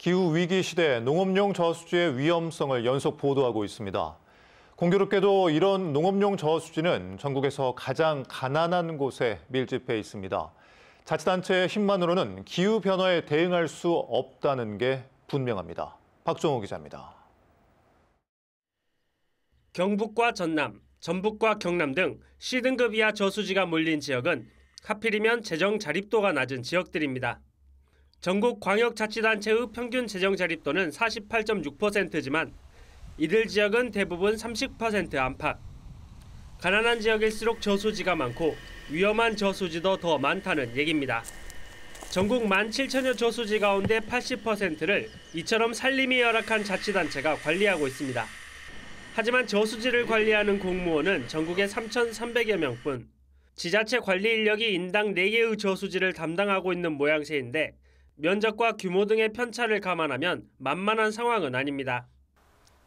기후위기 시대 농업용 저수지의 위험성을 연속 보도하고 있습니다. 공교롭게도 이런 농업용 저수지는 전국에서 가장 가난한 곳에 밀집해 있습니다. 자치단체의 힘만으로는 기후변화에 대응할 수 없다는 게 분명합니다. 박종호 기자입니다. 경북과 전남, 전북과 경남 등 C등급 이하 저수지가 몰린 지역은 하필이면 재정 자립도가 낮은 지역들입니다. 전국 광역자치단체의 평균 재정 자립도는 48.6%지만 이들 지역은 대부분 30% 안팎. 가난한 지역일수록 저수지가 많고 위험한 저수지도 더 많다는 얘기입니다. 전국 17,000여 저수지 가운데 80%를 이처럼 산림이 열악한 자치단체가 관리하고 있습니다. 하지만 저수지를 관리하는 공무원은 전국에 3,300여 명뿐. 지자체 관리 인력이 인당 4개의 저수지를 담당하고 있는 모양새인데 면적과 규모 등의 편차를 감안하면 만만한 상황은 아닙니다.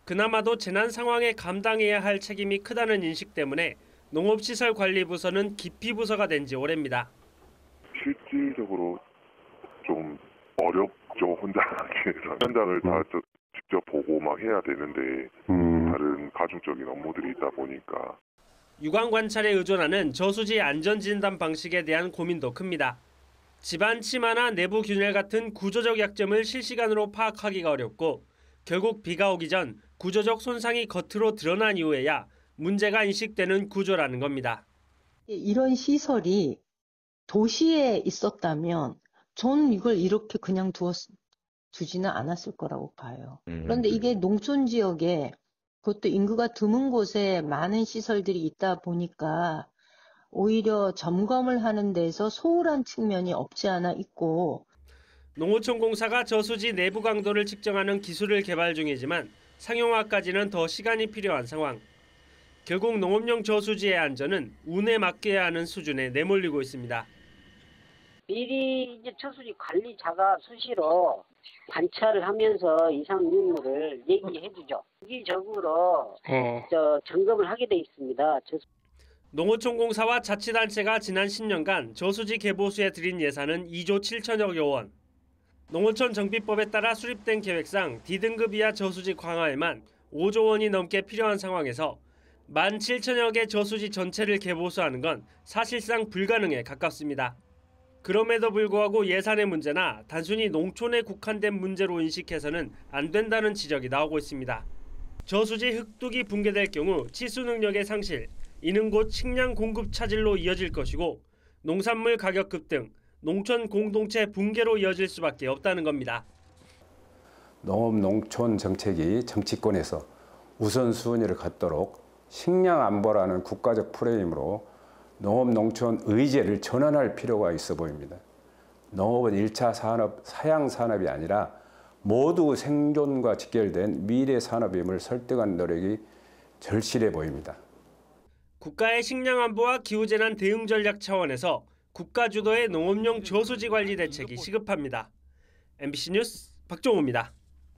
그나마도 재난 상황에 감당해야 할 책임이 크다는 인식 때문에 농업시설관리부서는 기피부서가 된 지 오래입니다. 실질적으로 좀 어렵죠. 혼자 하기에서. 현장을 다 직접 보고 막 해야 되는데 다른 가중적인 업무들이 있다 보니까. 육안 관찰에 의존하는 저수지 안전진단 방식에 대한 고민도 큽니다. 집안 침하나 내부 균열 같은 구조적 약점을 실시간으로 파악하기가 어렵고 결국 비가 오기 전 구조적 손상이 겉으로 드러난 이후에야 문제가 인식되는 구조라는 겁니다. 이런 시설이 도시에 있었다면 저는 이걸 이렇게 그냥 두지는 않았을 거라고 봐요. 그런데 이게 농촌 지역에 그것도 인구가 드문 곳에 많은 시설들이 있다 보니까 오히려 점검을 하는 데서 소홀한 측면이 없지 않아 있고. 농어촌공사가 저수지 내부 강도를 측정하는 기술을 개발 중이지만 상용화까지는 더 시간이 필요한 상황. 결국 농업용 저수지의 안전은 운에 맡겨야 하는 수준에 내몰리고 있습니다. 미리 이제 저수지 관리자가 수시로 관찰을 하면서 이상 유무를 얘기해주죠. 주기적으로 점검을 하게 돼 있습니다. 농어촌공사와 자치단체가 지난 10년간 저수지 개보수에 들인 예산은 2조 7천여 원. 농어촌 정비법에 따라 수립된 계획상 D등급 이하 저수지 강화에만 5조 원이 넘게 필요한 상황에서 17,000여 개 저수지 전체를 개보수하는 건 사실상 불가능에 가깝습니다. 그럼에도 불구하고 예산의 문제나 단순히 농촌에 국한된 문제로 인식해서는 안 된다는 지적이 나오고 있습니다. 저수지 흙둑이 붕괴될 경우 치수 능력의 상실, 이는 곧 식량 공급 차질로 이어질 것이고 농산물 가격 급등, 농촌 공동체 붕괴로 이어질 수밖에 없다는 겁니다. 농업-농촌 정책이 정치권에서 우선순위를 갖도록 식량 안보라는 국가적 프레임으로 농업-농촌 의제를 전환할 필요가 있어 보입니다. 농업은 1차 산업, 사양 산업이 아니라 모두 생존과 직결된 미래 산업임을 설득하는 노력이 절실해 보입니다. 국가의 식량 안보와 기후재난 대응 전략 차원에서 국가 주도의 농업용 저수지 관리 대책이 시급합니다. MBC 뉴스 박종호입니다.